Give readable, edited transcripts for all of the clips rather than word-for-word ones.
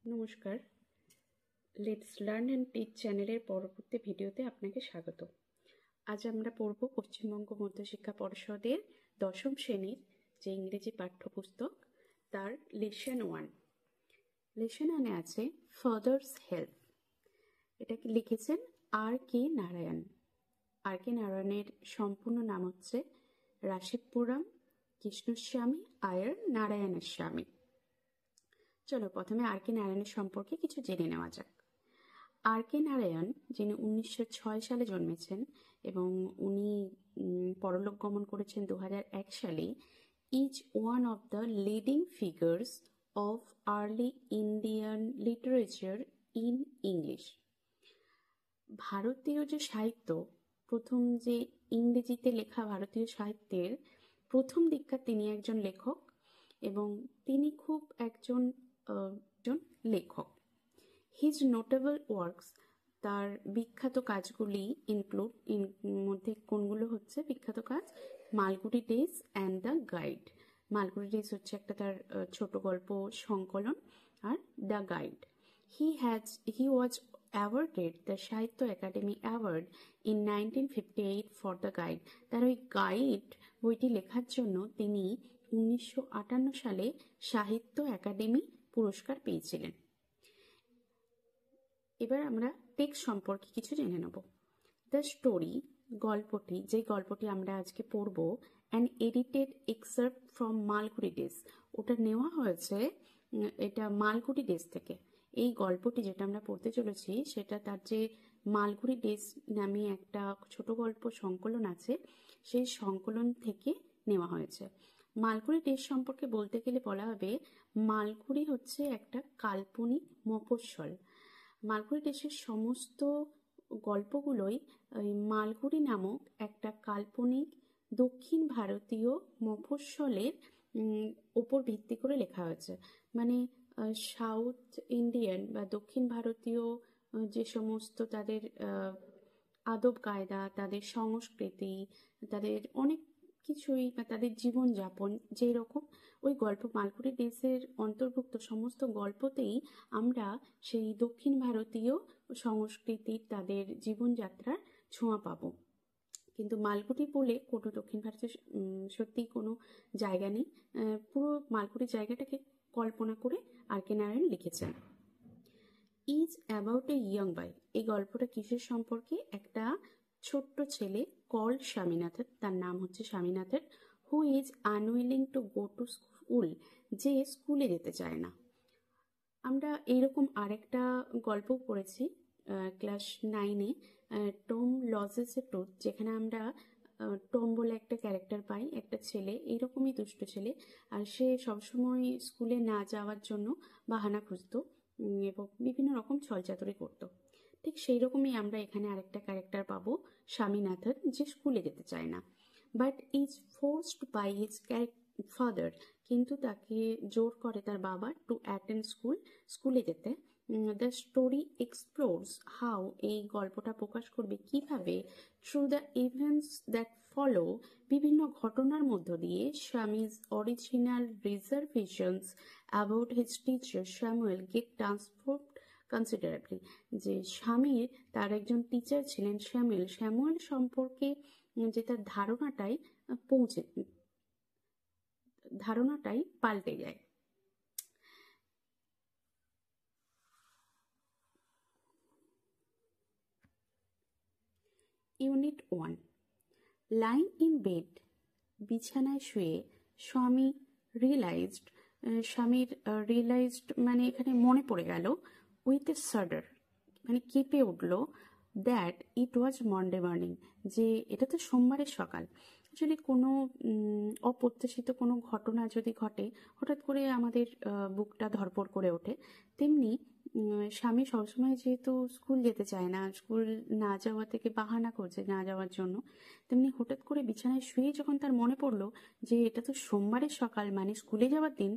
নমস্কার, let's learn and teach চ্যানেলের পরবর্তী ভিডিওতে আপনাকে স্বাগত। আজ আমরা পড়ব পশ্চিমবঙ্গ মধ্যশিক্ষা পর্ষদের দশম শ্রেণীর যে ইংরেজি পাঠ্যপুস্তক তার লেসন 1। লেসন 1-এ আছে ফাদার্স হেল্প। এটাকে লিখেছেন আর.কে. নারায়ণ। আর.কে. নারায়ণের সম্পূর্ণ নাম হচ্ছে রাশিদপুরম কৃষ্ণস্বামী আয়ার নারায়ণের স্বামী। চলো প্রথমে আর.কে. নারায়ণের সম্পর্কে কিছু জেনে নেওয়া যাক। আর.কে. নারায়ণ, যিনি 1906 সালে জন্মেছেন এবং উনি পরলোক গমন করেছেন 2001 সালে, is one of the leading figures of early Indian literature in English. ভারতীয় যে সাহিত্য, প্রথম যে ইংরেজিতে লেখা ভারতীয় সাহিত্যের প্রথম দিককার তিনি একজন লেখক এবং তিনি খুব একজন লেখক। হিজ নোটেবল ওয়ার্কস, তার বিখ্যাত কাজগুলি ইনক্লুড মধ্যে কোনগুলো হচ্ছে বিখ্যাত কাজ? Malgudi days and the Guide. Malgudi days হচ্ছে একটা তার ছোট গল্প সংকলন, আর the Guide. He was awarded the Sahitya Akademi award in 1958 for the Guide. তার ওই গাইড বইটি লেখার জন্য তিনি 1958 সালে সাহিত্য একাডেমি পুরস্কার পেয়েছিলেন। এবার আমরা টেক্সট সম্পর্কে কিছু জেনে নেব। দ্য স্টোরি, গল্পটি, যে গল্পটি আমরা আজকে পড়ব, an edited excerpt from Malgudi days, ওটা নেওয়া হয়েছে এটা মালগুড়ি ডেজ থেকে। এই গল্পটি যেটা আমরা পড়তে চলেছি সেটা তার যে মালগুড়ি ডেজ নামে একটা ছোট গল্প সংকলন আছে, সেই সংকলন থেকে নেওয়া হয়েছে। মালগুড়ি ডেজ সম্পর্কে বলতে গেলে বলা হবে মালগুড়ি হচ্ছে একটা কাল্পনিক মফস্বল। মালগুড়ি ডেজের সমস্ত গল্পগুলোই ওই মালগুড়ি নামক একটা কাল্পনিক দক্ষিণ ভারতীয় মফস্বলের ওপর ভিত্তি করে লেখা হয়েছে। মানে সাউথ ইন্ডিয়ান বা দক্ষিণ ভারতীয় যে সমস্ত তাদের আদব কায়দা, তাদের সংস্কৃতি, তাদের অনেক কিছুই বা তাদের জীবনযাপন যেরকম, ওই গল্প মালগুড়ি ডেজের অন্তর্ভুক্ত সমস্ত গল্পতেই আমরা সেই দক্ষিণ ভারতীয় সংস্কৃতির তাদের জীবনযাত্রার ছোঁয়া পাবো। কিন্তু মালগুড়ি বলে কোনো দক্ষিণ ভারতে সত্যিই কোনো জায়গা নেই। পুরো মালগুড়ি জায়গাটাকে কল্পনা করে আর.কে. নারায়ণ লিখেছেন। ইজ অ্যাবাউট এ ইয়ং বয়, এই গল্পটা কিসের সম্পর্কে? একটা ছোট্ট ছেলে কল্ড স্বামীনাথন, তার নাম হচ্ছে Swaminathan, who is unwilling to go to school, যে স্কুলে যেতে চায় না। আমরা এইরকম আরেকটা গল্প পড়েছি ক্লাস 9-এ, টম লজেস এ ট্রুথ, যেখানে আমরা টম বলে একটা ক্যারেক্টার পাই, একটা ছেলে, এইরকমই দুষ্ট ছেলে, আর সে সবসময় স্কুলে না যাওয়ার জন্য বাহানা খুঁজতো এবং বিভিন্ন রকম ছলচাতুরি করতো। ঠিক সেই রকমই আমরা এখানে আরেকটা ক্যারেক্টার পাবো, স্বামীনাথন, যে স্কুলে যেতে চায় না, but is forced by his father, কিন্তু তাকে জোর করে তার বাবা টু অ্যাটেন্ড স্কুলে যেতে। দ্য স্টোরি এক্সপ্লোরস হাউ, এই গল্পটা প্রকাশ করবে কিভাবে, through the events that follow, বিভিন্ন ঘটনার মধ্য দিয়ে, Swami's original reservations about his teacher Samuel get transformed considerably, যে স্বামীর তার একজন টিচার ছিলেন স্যামুয়েল সম্পর্কে যে তার ধারণাটাই পাল্টে যায়। ইউনিট 1, লাইং ইন বেড, বিছানায় শুয়ে স্বামীর মানে এখানে মনে পড়ে গেল, উইথ এ শাডার, মানে কেঁপে উঠলো, that it was Monday morning, যে এটা তো সোমবারের সকাল। যদি কোনো অপ্রত্যাশিত কোনো ঘটনা যদি ঘটে, হঠাৎ করে আমাদের বুকটা ধড়ফড় করে ওঠে। তেমনি স্বামী সবসময় যেহেতু স্কুল যেতে চায় না, স্কুল না যাওয়া থেকে বাহানা করছে না যাওয়ার জন্য, তেমনি হঠাৎ করে বিছানায় শুয়ে যখন তার মনে পড়লো যে এটা তো সোমবারের সকাল, মানে স্কুলে যাওয়ার দিন,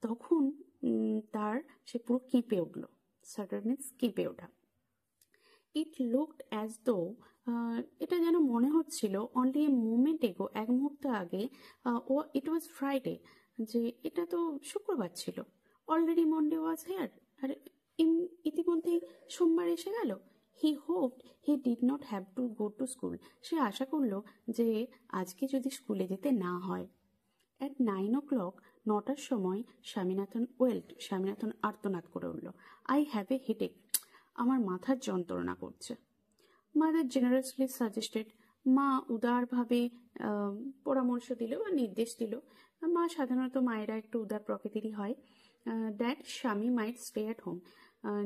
তখন সে পুরো কেঁপে উঠলো। শাডার মিন্স কেঁপে ওঠা। ইট লুকড অ্যাজ দো, এটা যেন মনে হচ্ছিল, অনলি এ মোমেন্ট এগো, এক মুহূর্ত আগে, ইট ওয়াজ ফ্রাইডে, যে এটা তো শুক্রবার ছিল, অলরেডি মন্ডে ওয়াজ হেয়ার, আর ইতিমধ্যেই সোমবার এসে গেল। He hoped he did not have to go to school. সে আশা করলো যে আজকে যদি স্কুলে যেতে না হয়। অ্যাট 9 o'clock, 9টার সময় স্বামীনাথন আর্তনাদ করে উঠল, আই হ্যাভ এ হেডেক। আমার মাথার যন্ত্রণা করছে। Mother generously suggested. মা উদারভাবে পরামর্শ দিল বা নির্দেশ দিল। মা সাধারণত মায়েরা একটু উদার প্রকৃতিরই হয়। দ্যাট স্বামী মাইট স্টে অ্যাট হোম,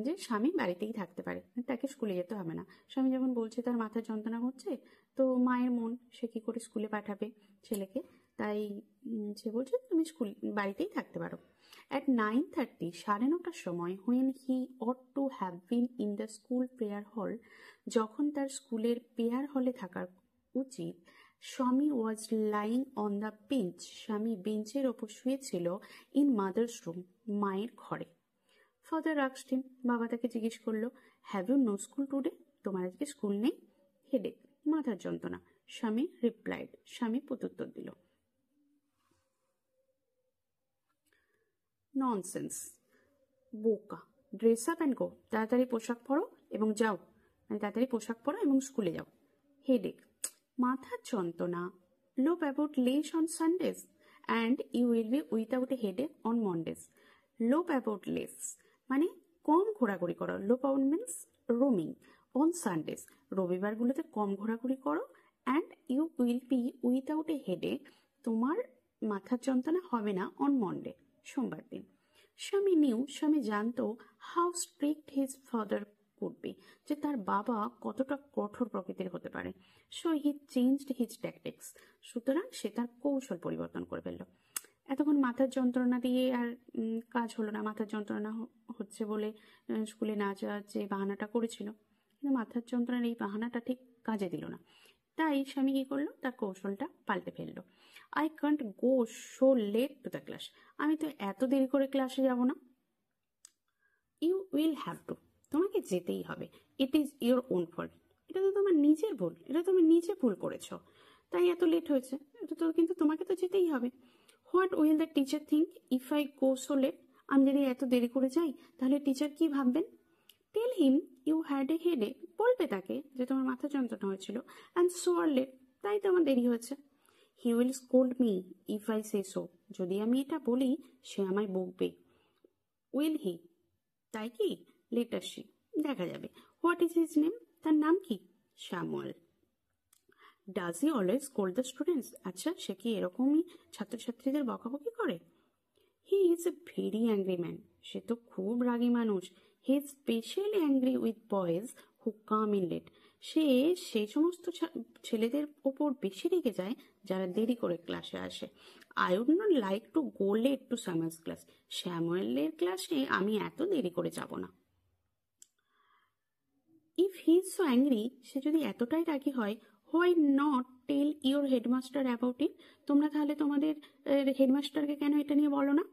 যে স্বামী বাড়িতেই থাকতে পারে, তাকে স্কুলে যেতে হবে না। স্বামী যখন বলছে তার মাথার যন্ত্রণা হচ্ছে, তো মায়ের মন, সে কি করে স্কুলে পাঠাবে ছেলেকে, তাই সে বলছে তুমি বাড়িতেই থাকতে পারো। অ্যাট 9:30, 9:30টার সময়, when he ought to have been in the school prayer hall, যখন তার স্কুলের প্রেয়ার হলে থাকার উচিত, স্বামী was lying on the bench, স্বামী বেঞ্চের ওপর শুয়েছিল, ইন মাদার্স রুম, মায়ের ঘরে। ফাদার আস্কড হিম, বাবা তাকে জিজ্ঞেস করলো, have you no school today, তোমার আজকে স্কুল নেই? হেডেক, মাথার যন্ত্রণা। স্বামী রিপ্লাইড, স্বামী প্রত্যুত্তর দিল, ননসেন্স, বোকা, ড্রেস আপ অ্যান্ড গো, তাড়াতাড়ি পোশাক পরো এবং যাও, তাড়াতাড়ি পোশাক পরো এবং স্কুলে যাও। হেডেক, মাথার যন্ত্রণা। Lope about less on Sundays and you will be without a headache on Mondays. Lope about less মানে কম ঘোরাঘুরি করো, lope out means roaming, on Sundays রবিবারগুলোতে কম ঘোরাঘুরি করো, and you will be without a headache তোমার মাথার যন্ত্রণা হবে না, অন মন্ডে সোমবার দিন। স্বামী জানতো how strict his father could be, যে তার বাবা কতটা কঠোর প্রকৃতির হতে পারে। So he changed his tactics, সুতরাং সে তার কৌশল পরিবর্তন করে ফেললো। এতক্ষণ মাথার যন্ত্রণা দিয়ে আর কাজ হলো না, মাথার যন্ত্রণা হচ্ছে বলে স্কুলে না যাওয়ার যে বাহানাটা করেছিল, কিন্তু মাথার যন্ত্রণার এই বাহানাটা ঠিক কাজে দিল না। তাই স্বামী কি করলো, তার কৌশলটা পাল্টে ফেললো। I can't go so late to the class, আমি তো এত দেরি করে ক্লাসে যাব না। ইউ উইল হ্যাভ টু, তোমাকে যেতেই হবে। It is your own fault, এটা তো তোমার নিজের ভুল, এটা তুমি নিজে ভুল করেছো, তাই এত লেট হয়েছে, এটা তো কিন্তু তোমাকে তো যেতেই হবে। What will the teacher think if I go so late, আমি যদি এত দেরি করে যাই তাহলে টিচার কি ভাববেন? Tell him you had a headache, বলবে তাকে যে তোমার মাথা যন্ত্রণা হয়েছিল, অ্যান্ড সো আর লেট, তাই তো আমার দেরি হয়েছে। He will scold me if I say so, যদি আমি এটা বলি সে আমায় বকবে। উইল হি, তাই কি? লেটার সি, দেখা যাবে। হোয়াট ইজ হিজ নেম, তার নাম কি? Samuel. Does he always scold the students, আচ্ছা সে কি এরকমই ছাত্রছাত্রীদের বকাবকি করে? He is a very angry man, সে তো খুব রাগী মানুষ। He is specially angry with boys who come in late, সে সেই সমস্ত ছেলেদের ওপর বেশি রেগে যায় যারা দেরি করে ক্লাসে আসে। I would not like to go late to Samuel's class, স্যামুয়েলের ক্লাসে আমি এত দেরি করে যাব না। If he is so angry, সে যদি এতটাই রাগী হয়, why not tell your headmaster about it, তোমরা তাহলে তোমাদের হেডমাস্টারকে কেন এটা নিয়ে বলো না?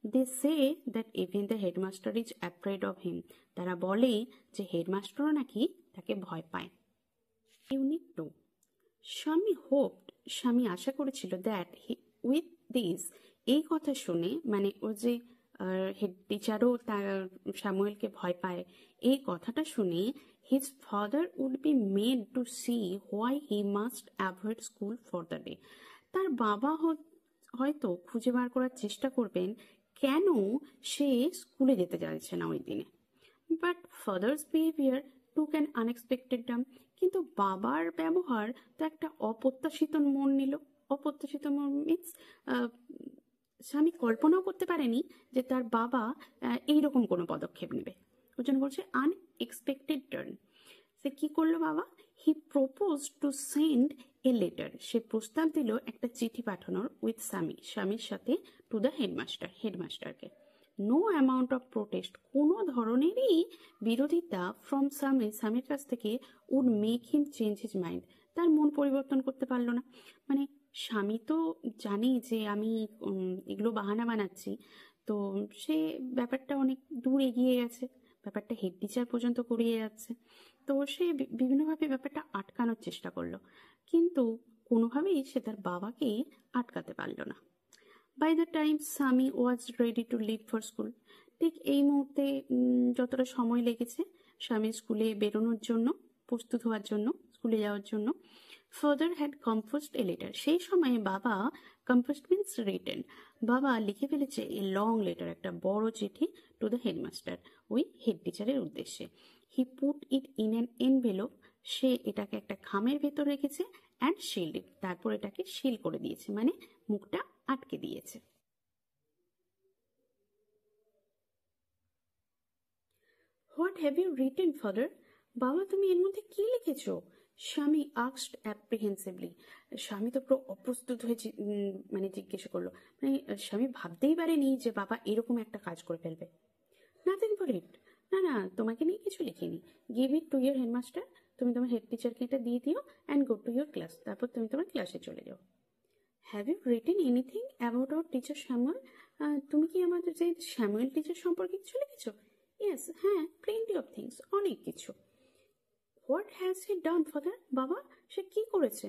They say that even the headmaster is afraid of him, তারা বলে যে হেডমাস্টারও নাকি তাকে ভয় পায়। ইউনিট 2, স্বামী আশা করেছিল দ্যাট উইথ দিস, এই কথা শুনে, মানে ও যে হেড টিচারও তার স্যামুয়েলকে ভয় পায়, এই কথাটা শুনে his father would be mad to see why he must avoid school for the day, তার বাবা হয়তো খুঁজে বার করার চেষ্টা করবেন কেন সে স্কুলে যেতে চাইছে না ওই দিনে। But father's behaviour took an unexpected turn, কিন্তু বাবার ব্যবহার তো একটা অপ্রত্যাশিত মোড় নিল। অপ্রত্যাশিত মোড় মিনস স্বামী কল্পনাও করতে পারেনি যে তার বাবা এইরকম কোনো পদক্ষেপ নেবে। ওই জন্য বলছে আনএক্সপেক্টেড টার্ন। সে কি করলো বাবা? He propose to send a letter, সে প্রস্তাব দিল একটা চিঠি পাঠানোর উইথ স্বামীর সাথে, টু দ্য হেডমাস্টারকে। নো অ্যামাউন্ট অফ প্রোটেস্ট, কোনো ধরনেরই বিরোধিতা ফ্রম স্বামীর কাছ থেকে would make him change his mind, তার মন পরিবর্তন করতে পারলো না। মানে স্বামী তো জানে যে আমি এগুলো বাহানা বানাচ্ছি, তো সে ব্যাপারটা অনেক দূর এগিয়ে গেছে, ব্যাপারটা হেড টিচার পর্যন্ত করিয়ে যাচ্ছে, তো সে বিভিন্নভাবে ব্যাপারটা আটকানোর চেষ্টা করলো, কিন্তু কোনোভাবেই সে তার বাবাকে আটকাতে পারলো না। By the time Sami was ready to leave for school, ঠিক এই মুহূর্তে যতটা সময় লেগেছে স্বামী স্কুলে বেরোনোর জন্য, প্রস্তুত হওয়ার জন্য, স্কুলে যাওয়ার জন্য, father had composed a letter. সেই সময়ে বাবা, কম্পোজড মিনস রিটেন, বাবা লিখে ফেলেছে এ লং লেটার, একটা বড় চিঠি টু দ্য হেডমাস্টার, ওই হেড টিচারের উদ্দেশ্যে। He put it in an envelope, সে এটাকে একটা খামের ভেতর রেখেছে, অ্যান্ড শিল্ড ইট, তারপর এটাকে সিল করে দিয়েছে, মানে মুখটা আটকে দিয়েছে। What have you written father? বাবা তুমি এর মধ্যে কি লিখেছো? স্বামী আস্কড অ্যাপ্রিহেন্সিভলি। স্বামী তো পুরো অপ্রস্তুত হয়ে মানে জিজ্ঞেস করলো, মানে স্বামী ভাবতেই পারেনি যে বাবা এরকম একটা কাজ করে ফেলবে। নাথিং ফর ইট, না না তোমাকে নিয়ে কিছু লিখিনি। Give it to your headmaster, তুমি তোমার হেড টিচারকে এটা দিয়ে দিও, and go to your class, তারপর তুমি তোমার ক্লাসে চলে যাও। Have you written anything about our teacher Shyamal? তুমি কি আমাদের যে শ্যামল টিচার সম্পর্কে কিছু লিখেছো? ইয়েস, হ্যাঁ, প্লেন্টি অফ থিংস, অনেক কিছু। What has he done father? বাবা সে কি করেছে?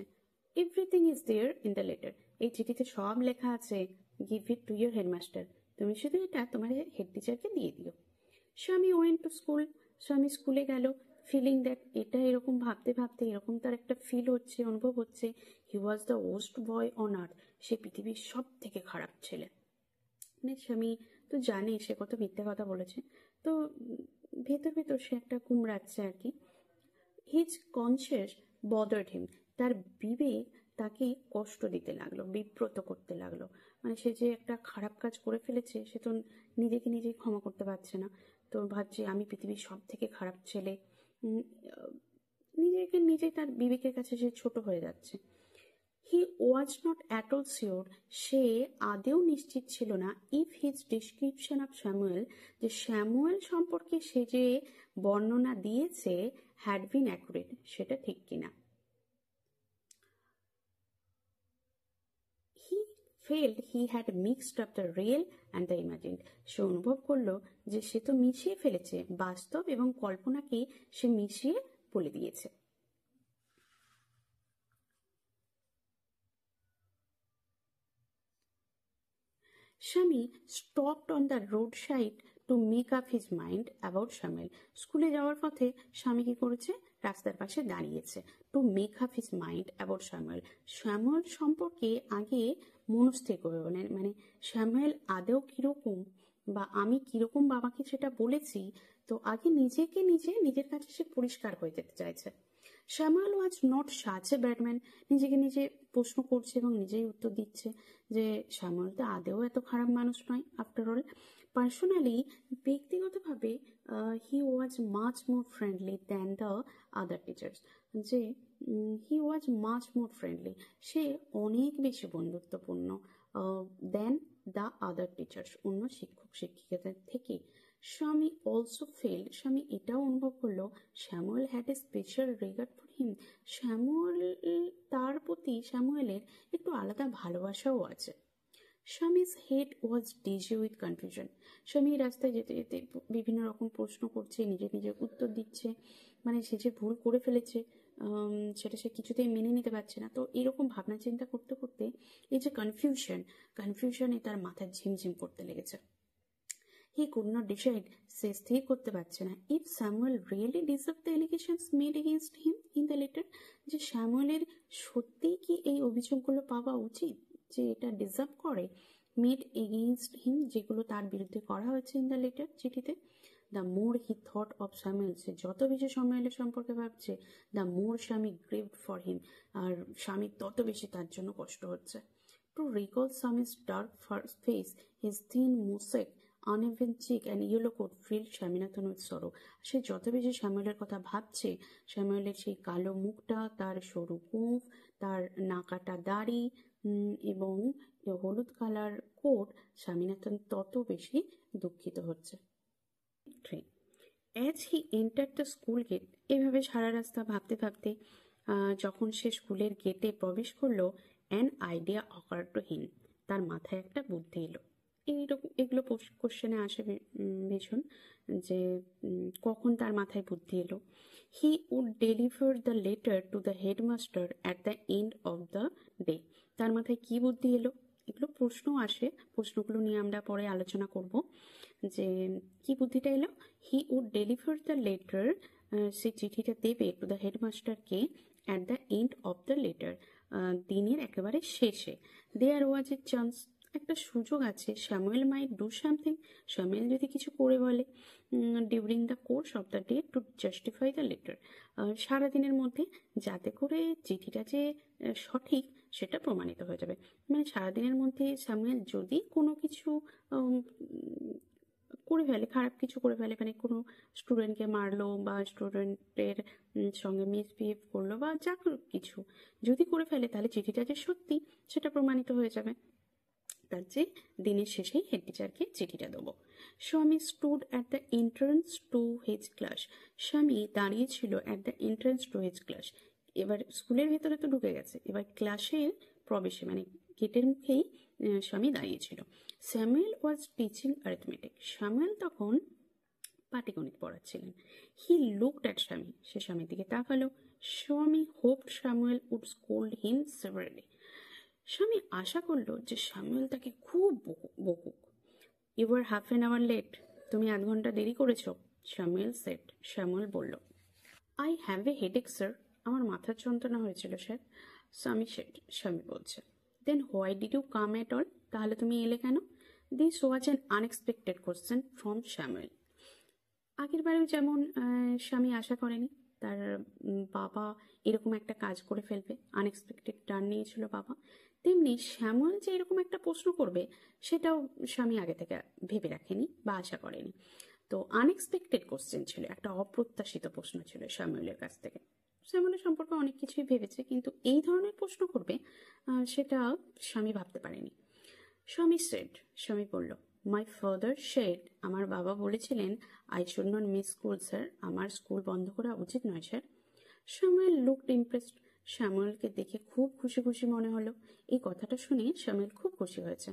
Everything is there in the letter, এই চিঠিতে সব লেখা আছে। Give it to your headmaster, তুমি শুধু এটা তোমার হেড টিচারকে দিয়ে দিও। স্বামী ওয়েন্ট টু স্কুল, স্বামী স্কুলে গেল, ফিলিং দ্যাট, এটা এরকম ভাবতে ভাবতে এরকম তার একটা ফিল হচ্ছে, অনুভব হচ্ছে, he was the worst boy on earth, সে পৃথিবীর সব থেকে খারাপ ছেলে। মানে স্বামী তো জানে সে কত মিথ্যে কথা বলেছে, তো ভেতর ভেতর সে একটা কুমড়াচ্ছে আর কি। হিজ কনসিয়াস বদার্ড হিম, তার বিবেক তাকে কষ্ট দিতে লাগলো, বিব্রত করতে লাগলো। মানে সে যে একটা খারাপ কাজ করে ফেলেছে, সে তো নিজেকে নিজেই ক্ষমা করতে পারছে না, তো ভাবছে আমি পৃথিবীর সব থেকে খারাপ ছেলে। নিজেকে নিজেই তার বিবেকের কাছে সে ছোট হয়ে যাচ্ছে। He was not at all sure, সে আদেও নিশ্চিত ছিল না, if his description of Samuel, যে স্যামুয়েল সম্পর্কে সে যে বর্ণনা দিয়েছে, হ্যাড বিন অ্যাকুরেট, সেটা ঠিক কিনা। He felt he had mixed up the real and the imagined, সে অনুভব করলো যে সে তো মিশিয়ে ফেলেছে, বাস্তব এবং কল্পনাকে সে মিশিয়ে বলে দিয়েছে। স্বামী stopped on the road side to make up his mind about Samuel. স্কুলে যাওয়ার পথে স্বামী কি করেছে? রাস্তার পাশে দাঁড়িয়েছে, to make up his mind about Samuel, Samuel সম্পর্কে আগে মনস্থির করবে, মানে স্যামুয়েল আদেও কিরকম, বা আমি কিরকম বাবাকে সেটা বলেছি, তো আগে নিজেকে নিজের কাছে সে পরিষ্কার হয়ে যেতে চাইছে। Shyamal was not such a bad man, নিজেকে নিজে প্রশ্ন করছে এবং নিজেই উত্তর দিচ্ছে যে শ্যামল তো আদেও এত খারাপ মানুষ নয়। আফটার অল, পার্সোনালি, ব্যক্তিগতভাবে, he was much more friendly than the other teachers, যে he was much more friendly, সে অনেক বেশি বন্ধুত্বপূর্ণ, দেন দ্য আদার টিচার্স, অন্য শিক্ষক শিক্ষিকাদের থেকে। স্বামী অলসো ফেল, স্বামী এটাও অনুভব করলো, Samuel had a special regard for him, Samuel, তার প্রতি স্যামুয়েলের একটু আলাদা ভালোবাসাও আছে। Swami's head was dizzy with confusion, Swami রাস্তায় যেতে যেতে বিভিন্ন রকম প্রশ্ন করছে, নিজের উত্তর দিচ্ছে, মানে সে যে ভুল করে ফেলেছে সেটা সে কিছুতেই মেনে নিতে পারছে না। তো এরকম ভাবনা চিন্তা করতে করতে এই যে কনফিউশনে তার মাথা ঝিমঝিম করতে লেগেছে। হি কুড নট ডিসাইড, সে স্থির করতে পারছে না, if Samuel really deserve the allegations made against him in the letter, যে স্যামুয়েলের সত্যিই কি এই অভিযোগগুলো পাওয়া উচিত, যে এটা ডিজার্ভ করে, মেড এগেইনস্ট হিম, যেগুলো তার বিরুদ্ধে করা হয়েছে ইন দ্য লেটার, চিঠিতে। The more he thought of Samuel, সে যত বেশি স্যামুয়েলের সম্পর্কে ভাবছে, দ্য মোর স্বামী গ্রেভড ফর হিম, আর স্বামীর তত বেশি তার জন্য কষ্ট হচ্ছে। To recall Swami's dark face, his thin mosaic uneven cheek and yellow coat filled Swaminathan with sorrow, সে যত বেশি স্যামুয়েলের কথা ভাবছে, স্যামুয়েলের সেই কালো মুখটা, তার সরু গোঁফ, তার নাকাটা দাড়ি এবং হলুদ কালার কোট, স্বামীনাথন তত বেশি দুঃখিত হচ্ছে। As he enter the school gate, এভাবে সারা রাস্তা ভাবতে ভাবতে যখন সে স্কুলের গেটে প্রবেশ করলো, an idea ochre to him, তার মাথায় একটা বুদ্ধি এলো। এইরকম এগুলো কোশ্চেনে আসে ভীষণ, যে কখন তার মাথায় বুদ্ধি এলো। He would deliver the letter to the headmaster at the end of the day, তার মাথায় কি বুদ্ধি এলো, এগুলো প্রশ্ন আসে, প্রশ্নগুলো নিয়ে আমরা পরে আলোচনা করব। যে কি বুদ্ধিটা এলো, he would deliver the letter, সে চিঠিটা দেবে টু দ্য হেডমাস্টারকে at the end of the letter, দিনের একেবারে শেষে। দেয়ার ওয়াজ এ চান্স, একটা সুযোগ আছে, Samuel might do something, Samuel যদি কিছু করে বলে during the course of the day to justify the letter, সারাদিনের মধ্যে, যাতে করে চিঠিটা যে সঠিক সেটা প্রমাণিত হয়ে যাবে। মানে সারাদিনের মধ্যে স্যামুয়েল যদি কোনো কিছু করে ফেলে, খারাপ কিছু করে ফেলে, মানে কোনো স্টুডেন্টকে মারলো বা স্টুডেন্টের সঙ্গে মিসবিহেভ করলো বা যা কিছু যদি করে ফেলে, তাহলে চিঠিটা যে সত্যি সেটা প্রমাণিত হয়ে যাবে। তার যে দিনের শেষেই হেড টিচারকে চিঠিটা দেবো। স্বামী stood at the entrance to his class, স্বামী দাঁড়িয়েছিল at the entrance to his class, এবার স্কুলের ভেতরে তো ঢুকে গেছে, এবার ক্লাসের প্রবেশে মানে গেটের মুখেই স্বামী দাঁড়িয়েছিল। Samuel was teaching arithmetic, Samuel তখন পাটিগণিত পড়াচ্ছিলেন। হি লুকড অ্যাট স্বামী, সে স্বামীর দিকে তাকালো। Swami hoped Samuel would scold him severely, Swami আশা করলো যে স্যামুয়েল তাকে খুব বকুক। You are half an hour late, তুমি আধ ঘন্টা দেরি করেছ, স্যামুয়েল সেট, স্যামুয়েল বলল। I have a headache sir, আমার মাথার যন্ত্রণা হয়েছিল স্যার, স্বামী সেট, স্বামী বলছে। Then why did you come at all, তাহলে তুমি এলে কেন? This was an unexpected question from Samuel. আগের বারেও যেমন স্বামী আশা করেনি তার বাবা এরকম একটা কাজ করে ফেলবে, আনএক্সপেক্টেড টার্ন নিয়েছিল বাবা, তেমনি শ্যামল যে এরকম একটা প্রশ্ন করবে সেটাও স্বামী আগে থেকে ভেবে রাখেনি বা আশা করেনি। তো আনএক্সপেক্টেড কোশ্চেন ছিল, একটা অপ্রত্যাশিত প্রশ্ন ছিল শ্যামলের কাছ থেকে। শ্যামলের সম্পর্কে অনেক কিছুই ভেবেছে, কিন্তু এই ধরনের প্রশ্ন করবে সেটা স্বামী ভাবতে পারেনি। স্বামী সেড, স্বামী বলল, মাই ফাদার সেড, আমার বাবা বলেছিলেন, I should not miss school sir, আমার স্কুল বন্ধ করা উচিত নয় স্যার। স্যামুয়েল লুকড ইমপ্রেসড, স্যামুয়েলকে দেখে খুব খুশি খুশি মনে হলো। এই কথাটা শুনে স্যামুয়েল খুব খুশি হয়েছে।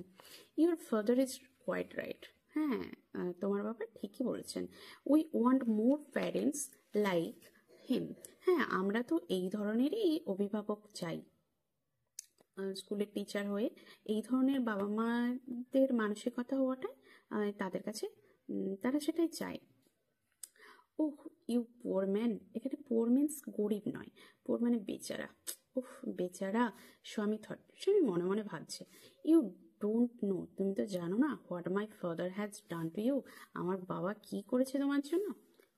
Your father is quite right, হ্যাঁ তোমার বাবা ঠিকই বলেছেন। We want more parents like him, হ্যাঁ আমরা তো এই ধরনেরই অভিভাবক চাই, স্কুলের টিচার হয়ে এই ধরনের বাবা মাদের মানসিকতা হওয়াটা তাদের কাছে তারা সেটাই চায়। ওহ ইউ পোর ম্যান, এখানে পোর মিন্স গরিব নয়, পোর মানে বেচারা। উফ বেচারা, স্বামী থট, স্বামী মনে মনে ভাবছে। ইউ ডোন্ট নো, তুমি তো জানো না, what my father has done to you, আমার বাবা কি করেছে তোমার জন্য।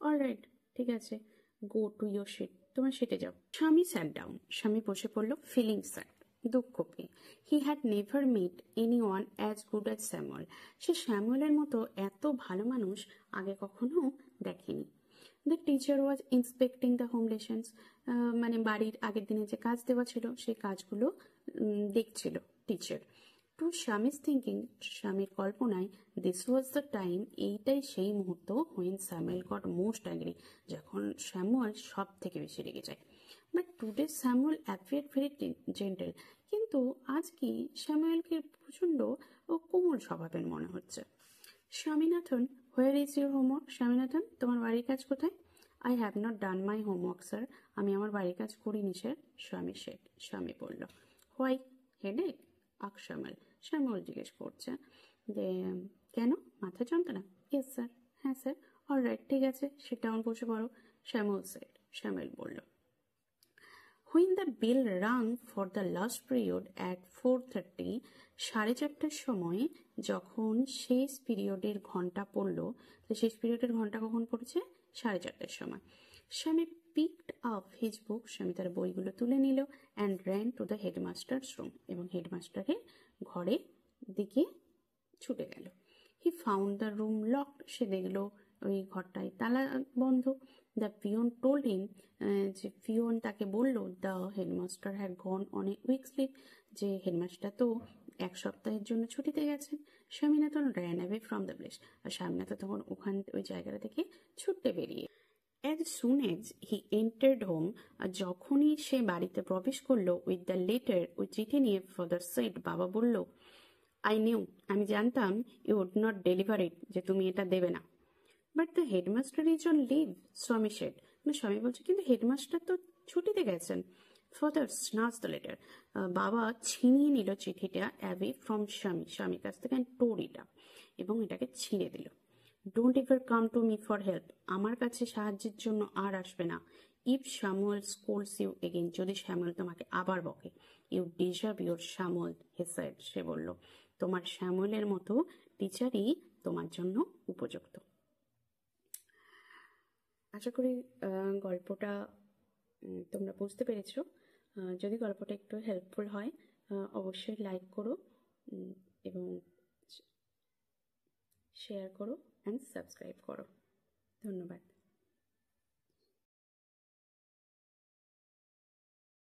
অলরাইট, ঠিক আছে, গো টু ইউর শিট, তোমার শিটে যাও। স্বামী স্যাট ডাউন, স্বামী বসে পড়লো, ফিলিং স্যাড, দুঃখ পেয়ে। He had never met any one as good as Samuel, সে স্যামুয়েলের মতো এত ভালো মানুষ আগে কখনো দেখেনি। The teacher was inspecting the home lessons, মানে বাড়ির আগের দিনে যে কাজ দেওয়া ছিল সেই কাজগুলো দেখছিল টিচার। টু স্বামীজ থিঙ্কিং, স্বামীর কল্পনায়, দিস ওয়াজ দ্য টাইম, এইটাই সেই মুহূর্ত, when Samuel goat most angry, যখন স্যামুয়েল সব থেকে বেশি রেগে যায়। But today Samuel appear very gentle, কিন্তু আজ কি স্যামুয়েলকে প্রচণ্ড ও কোমল স্বভাবের মনে হচ্ছে। Swaminathan, where is your homework, Swaminathan তোমার বাড়ির কাজ কোথায়? I have not done my homework sir, আমি আমার বাড়ির কাজ করিনি স্যার, স্বামী শেঠ, স্বামী বলল। হোয়াই, হেডেক, আক শ্যামল, শ্যামল জিজ্ঞেস করছে যে কেন, মাথা যন্ত্রণা? ইয়েস স্যার, হ্যাঁ স্যার। অলরাইট, ঠিক আছে, সিট ডাউন, বসে পড়ো, শ্যামল সেড, শ্যামল বলল। When the bell rang for the last period at 4:30, 4:30 সময় যখন শেষ পিরিয়ডের ঘন্টা পড়ল, তো শেষ পিরিয়ডের ঘন্টা কখন পড়েছে? 4:30 সময়। স্বামী পিকড আপ হিজ বুক, স্বামী তার বইগুলো তুলে নিল, and ran to the headmaster's room, এবং হেডমাস্টারের ঘরের দিকে ছুটে গেল। He found the room locked, সে দেখলো ওই ঘরটায় তালা বন্ধ। দ্য পিয়ন টোল্ড হিম, যে পিয়ন তাকে বলল, the headmaster had gone on a week slip, যে হেডমাস্টার তো এক সপ্তাহের জন্য ছুটিতে গেছেন। Swaminathan ran away from the place, আর স্বামীনাথন তখন ওই জায়গাটা থেকে ছুটতে বেরিয়ে। As soon as he entered home, আর যখনই সে বাড়িতে প্রবেশ করলো, উইথ দ্য লেটার, ওই চিঠি নিয়ে, ফাদার সেড, বাবা বলল, আই নিউ, আমি জানতাম, you would not deliver it, যে তুমি এটা দেবে না। But the headmaster is on leave, Swami said, Swami বলছে কিন্তু হেডমাস্টার তো ছুটিতে গেছেন। ফাদার স্নাচ দ্য লেটার, বাবা ছিনিয়ে নিল চিঠিটা অ্যাওয়ে ফ্রম স্বামী, স্বামীর কাছ থেকে, অ্যান্ড টোর ইট আপ, এবং এটাকে ছিঁড়ে দিল। Don't ever come to me for help, আমার কাছে সাহায্যের জন্য আর আসবে না। If Samuel scolds you again, যদি স্যামুয়েল তোমাকে আবার বকে। You deserve your Samuel, he said, সে বলল, তোমার স্যামুয়েলের মতো টিচারই তোমার জন্য উপযুক্ত। আশা করি গল্পটা তোমরা বুঝতে পেরেছো। যদি গল্পটা একটু হেল্পফুল হয় অবশ্যই লাইক করো এবং শেয়ার করো অ্যান্ড সাবস্ক্রাইব করো। ধন্যবাদ।